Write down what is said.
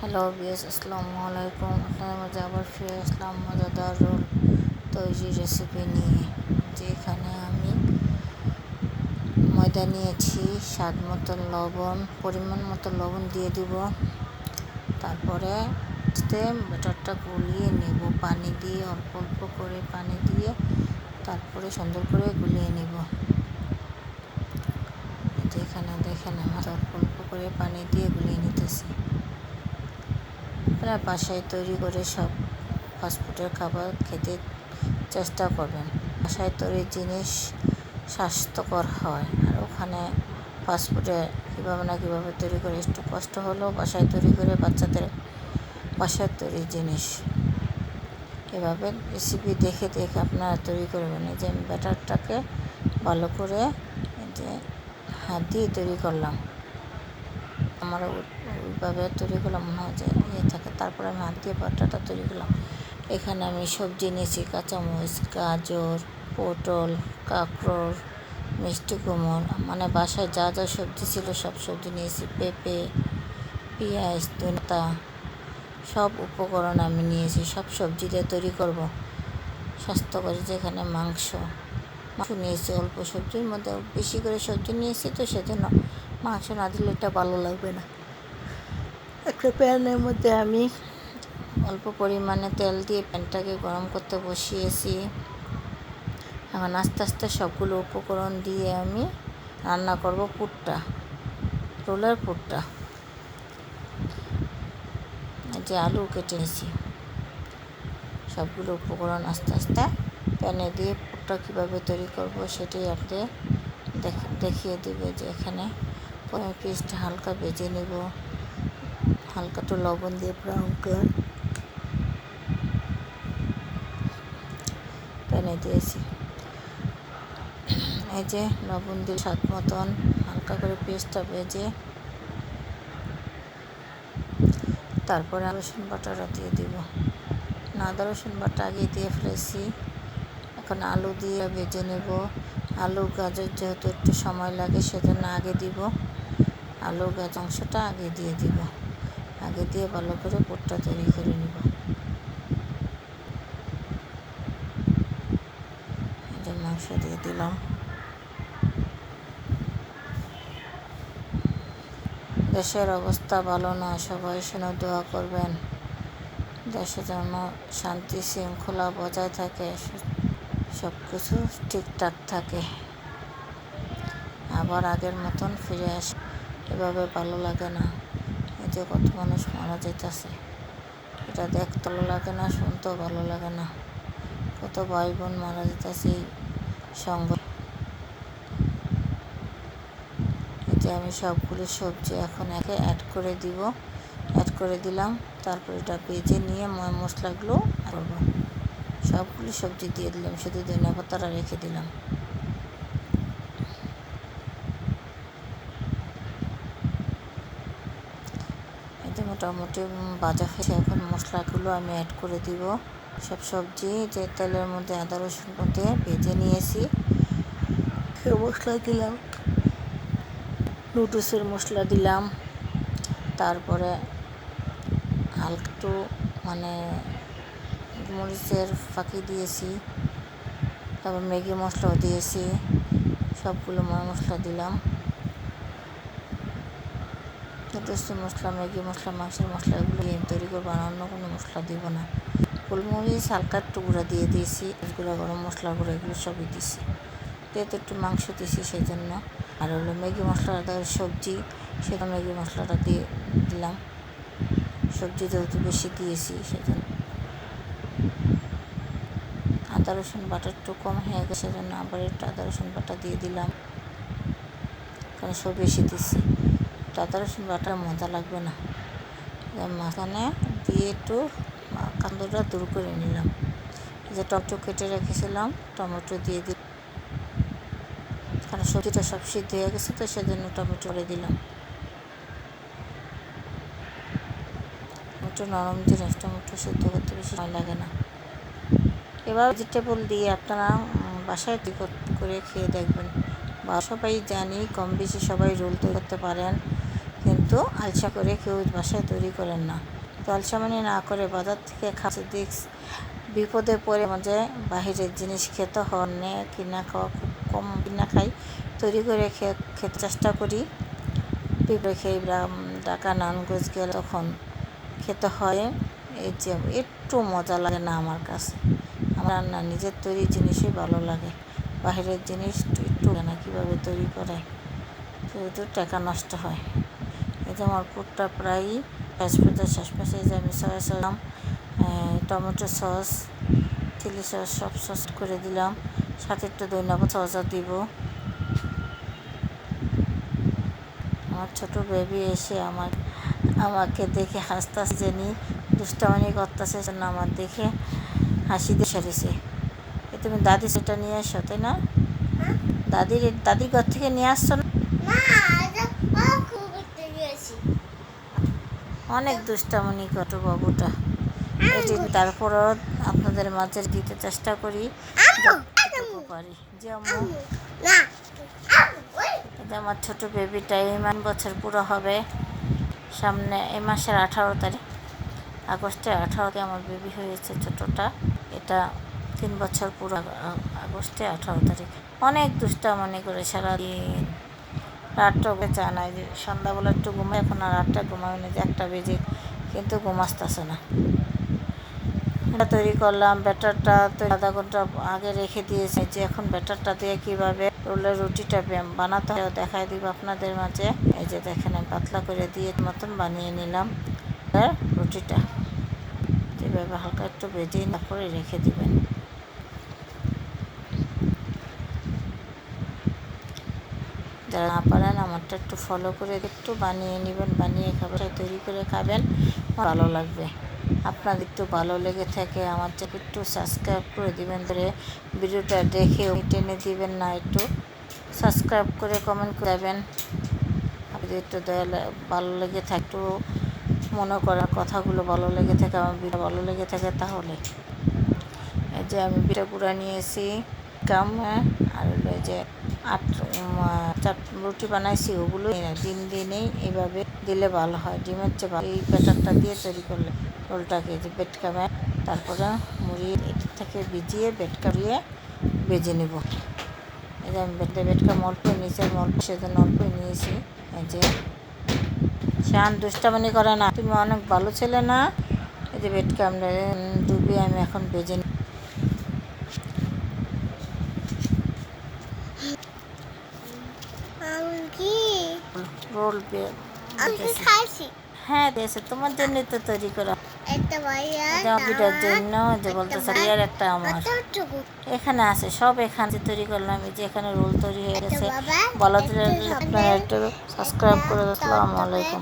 Hello BS, আসসালামু আলাইকুম। আপনাদের মাঝে আবার ফিরে আসলাম মজাদার রোল তৈরি রেসিপি নিয়ে। যেখানে আমি ময়দা নিয়েছি, স্বাদ মতো লবণ, পরিমাণ মতো লবণ দিয়ে দিব। তারপরে ব্যাটারটা গুলিয়ে নেব পানি দিয়ে, অল্প অল্প করে পানি দিয়ে তারপরে সুন্দর করে গুলিয়ে নেব। যেখানে দেখেন আমার অল্প অল্প করে পানি দিয়ে গুলিয়ে নিতেছি। আপনারা বাসায় তৈরি করে সব ফাস্টফুডের খাবার খেতে চেষ্টা করবেন। বাসায় তৈরি জিনিস স্বাস্থ্যকর হয়, আর ওখানে ফাস্টফুডে কীভাবে তৈরি করে একটু কষ্ট হলেও বাসায় তৈরি করে বাচ্চাদের বাসায় তৈরি জিনিস এভাবে রেসিপি দেখে দেখে আপনারা তৈরি করবেন। এই যে ব্যাটারটাকে ভালো করে যে হাত দিয়ে তৈরি করলাম, আমার ওইভাবে তৈরি করলাম মনে হয় যে থাকে। তারপরে আমি হাত দিয়ে ব্যাটারটা তৈরি করলাম। এখানে আমি সবজি নিয়েছি, কাঁচামরিচ, গাজর, পটল, কাঁকরোল, মিষ্টি কুমড়, মানে বাসায় যা যা সবজি ছিল সব সবজি নিয়েছি। পেঁপে, পেঁয়াজ, ধনেপাতা, সব উপকরণ আমি নিয়েছি। সব সবজি দিয়ে তৈরি করব স্বাস্থ্যকর। যেখানে মাংস নিয়েছি, অল্প সবজির মধ্যে বেশি করে সবজি নিয়েছি, তো সেজন্য মাংস না দিলে এটা ভালো লাগবে না। একটা প্যানের মধ্যে আমি অল্প পরিমাণে তেল দিয়ে প্যানটাকে গরম করতে বসিয়েছি। এখন আস্তে আস্তে সবগুলো উপকরণ দিয়ে আমি রান্না করব রোলের পুরটা। যে আলু কেটে নিয়েছি, সবগুলো উপকরণ আস্তে আস্তে প্যানে দিয়ে পুরটা কীভাবে তৈরি করব সেটাই আপনাদের দেখিয়ে দেবে। যে এখানে পিসটা হালকা ভেজে নেব, হালকা একটু লবণ দিয়ে ব্রাউন করে প্যানে দিয়েছি। এই যে লবণ দিয়ে স্বাদ মতন হালকা করে পেস্টটা ভেজে তারপরে রসুন বাটাটা দিয়ে দিব। আদা রসুন বাটা আগে দিয়ে ফেলেছি। এখন আলু দিয়ে ভেজে নেব। আলু গাজর যেহেতু একটু সময় লাগে সেজন্য আগে দিব। আলু গাজর অংশটা আগে দিয়ে দিব। আগে দিয়ে ভালো করে পুরটা তৈরি করে নেব। এই যে মাংস দিয়ে দিলাম। দেশের অবস্থা ভালো না, সবাই শুনে দোয়া করবেন। দেশে যেন শান্তি শৃঙ্খলা বজায় থাকে, সব কিছু ঠিকঠাক থাকে, আবার আগের মতন ফিরে আসে। এভাবে ভালো লাগে না। এই যে কত মানুষ মারা যেতেছে, এটা দেখতে ভালো লাগে না, শুনতেও ভালো লাগে না। কত ভাই বোন মারা যেতেছে এই সঙ্গে। এতে আমি সবগুলো সবজি এখন একে অ্যাড করে দিলাম। তারপর এটা ভেজে নিয়ে মশলাগুলো করব। সবগুলো সবজি দিয়ে দিলাম, শুধু ধনিয়া পাতাটা রেখে দিলাম। এতে মোটামুটি ভাজা হয়েছে। এখন মশলাগুলো আমি অ্যাড করে দিব। সব সবজি যে তেলের মধ্যে আদা রসুন মধ্যে ভেজে নিয়েছি সে মশলা দিলাম। নুডলসের মশলা দিলাম। তারপরে হালকা একটু মরিচের ফাঁকি দিয়েছি। তারপর ম্যাগি মশলাও দিয়েছি। সবগুলো মশলা দিলাম। নুডলসের মশলা, ম্যাগি মশলা, মাংসের মশলা এগুলো তৈরি করবো, আর অন্য কোনো মশলা দিব না। গোলমরিচ হালকা একটু গুঁড়া দিয়ে দিয়েছি, গুঁড়া গরম মশলা গুঁড়া এগুলো সবই দিয়েছি। যেহেতু একটু মাংস দিয়েছি সেই জন্য। আর হলো ম্যাগি মশলাটা সবজি, সেটা ম্যাগি মশলাটা দিয়ে দিলাম। সবজি যেহেতু বেশি দিয়েছি সেজন্য। আদা রসুন বাটা একটু কম হয়ে গেছে সেজন্য আবার একটু আদা রসুন বাটা দিয়ে দিলাম, কারণ সব বেশি দিচ্ছি। আদা রসুন বাটা মজা লাগবে না। মাঝখানে দিয়ে একটু কান্দুটা দূর করে নিলাম। যে টমেটো কেটে রেখেছিলাম টমেটো দিয়ে দিলাম, কারণ সবজিটা সব সিদ্ধ হয়ে গেছে, তো সেজন্য টমেটো করে দিলাম। টমেটো নরম জিনিস, টমেটো সিদ্ধ করতে বেশি সময় লাগে না। এবার ভেজিটেবল দিয়ে আপনারা বাসায় করে খেয়ে দেখবেন। বা সবাই জানি কম বেশি সবাই রোল তৈরি করতে পারেন, কিন্তু কিন্তু আলসা করে কেউ বাসায় তৈরি করেন না। তো আলসামানি না করে বাজার থেকে খাচ্ছে দিক্স বিপদে পড়ে মাঝে বাহিরের জিনিস খেতে হয় কিনা খাওয়া খুব কম কিনা খাই, তৈরি করে খেতে চেষ্টা করি। পিঁপড়ে খেয়ে ঢাকা নানগঞ্জ গেলে তখন খেতে হয়। এই যে একটু মজা লাগে না আমার কাছে, আমার রান্না নিজের তৈরি জিনিসই ভালো লাগে। বাহিরের জিনিস একটু না কীভাবে তৈরি করে, শুধু টাকা নষ্ট হয়। এই যে আমার পুরটা প্রায়ই শেষপাশে যে আমি soya sauce, tomato sauce, chilli sauce সব সস করে দিলাম, সাথে একটু ধন্যবাদ সসও দিব। আমার ছোটো বেবি এসে আমাকে দেখে হাসতেছে, জানি দুষ্টামানি করতেছে, আমার দেখে হাসি দিয়ে সেরেছে। তুমি দাদি সেটা নিয়ে আসো, তাই না? দাদি ঘর থেকে নিয়ে আসছো না? অনেক দুষ্টামনি কত বাবুটা। এটি তারপরও আপনাদের মাঝে দিতে চেষ্টা করি পারি। যে আমার ছোটো বেবিটা এই বছর পুরো হবে সামনে, এই মাসের 18 তারিখ, আগস্টের 18 আমার বেবি হয়েছে ছোটোটা। এটা 3 বছর পুরো আগস্টে 18 তারিখ। অনেক দুষ্টামনি করে সারাদিন, রাতটাও চায় না। যে সন্ধ্যাবেলা একটু ঘুমাই, এখন আর রাতটা ঘুমাবে না, যে 1টা বেজে কিন্তু ঘুমাসতেছে না। এটা তৈরি করলাম, ব্যাটারটা তো আধা ঘন্টা আগে রেখে দিয়েছি। যে এখন ব্যাটারটা দিয়ে কীভাবে রোলের রুটিটা বানাতে হয় দেখাই দিব আপনাদের মাঝে। এই যে দেখেন আমি পাতলা করে দিয়ে মতন বানিয়ে নিলাম রুটিটা। যেভাবে হালকা একটু ভেজে তারপরে রেখে দিবেন। যারা না পারেন আমারটা একটু ফলো করে একটু বানিয়ে নেবেন, বানিয়ে খাবার তৈরি করে খাবেন, ভালো লাগবে। আপনাদের একটু ভালো লেগে থাকে আমার চেয়ে একটু সাবস্ক্রাইব করে দিবেন, ধরে ভিডিওটা দেখে টেনে দিবেন না, একটু সাবস্ক্রাইব করে কমেন্ট করে দেবেন। আপনি একটু ভালো লেগে থাকে, একটু মনে করার কথাগুলো ভালো লেগে থাকে, আমার ভিডিও ভালো লেগে থাকে তাহলে। এই যে আমি পিঠা গুঁড়া নিয়েছি আর ওই যে 8 রুটি বানাইছি, ওগুলো ডিম দিনেই এইভাবে দিলে ভালো হয়। ডিমের চেয়ে ভালো এই ব্যাটারটা দিয়ে তৈরি করলে রোলটাকে যে বেটকামে তারপরে মুড়িয়ে এটার থেকে ভিজিয়ে বেটকামিয়ে ভেজে নেব। এই যে আমি বেটকাম অল্পই নিয়েছি, আমি সেজন্য অল্পই নিয়েছি। এই যে শান দুষ্টামানি করে না, তুমি অনেক ভালো ছেলে না। এই যে বেটকাম ডুবিয়ে আমি এখন ভেজে নিই। রোল হ্যাঁ দিয়েছে, তোমার জন্য তো তৈরি করা, ভিডিওর জন্য। যে বলতেছে আর একটা আমার এখানে আছে, সব এখানে তৈরি করলাম। এই যে এখানে রোল তৈরি হয়ে গেছে। ভালো দিলে আপনারা একটু সাবস্ক্রাইব করে। আসসালামু আলাইকুম।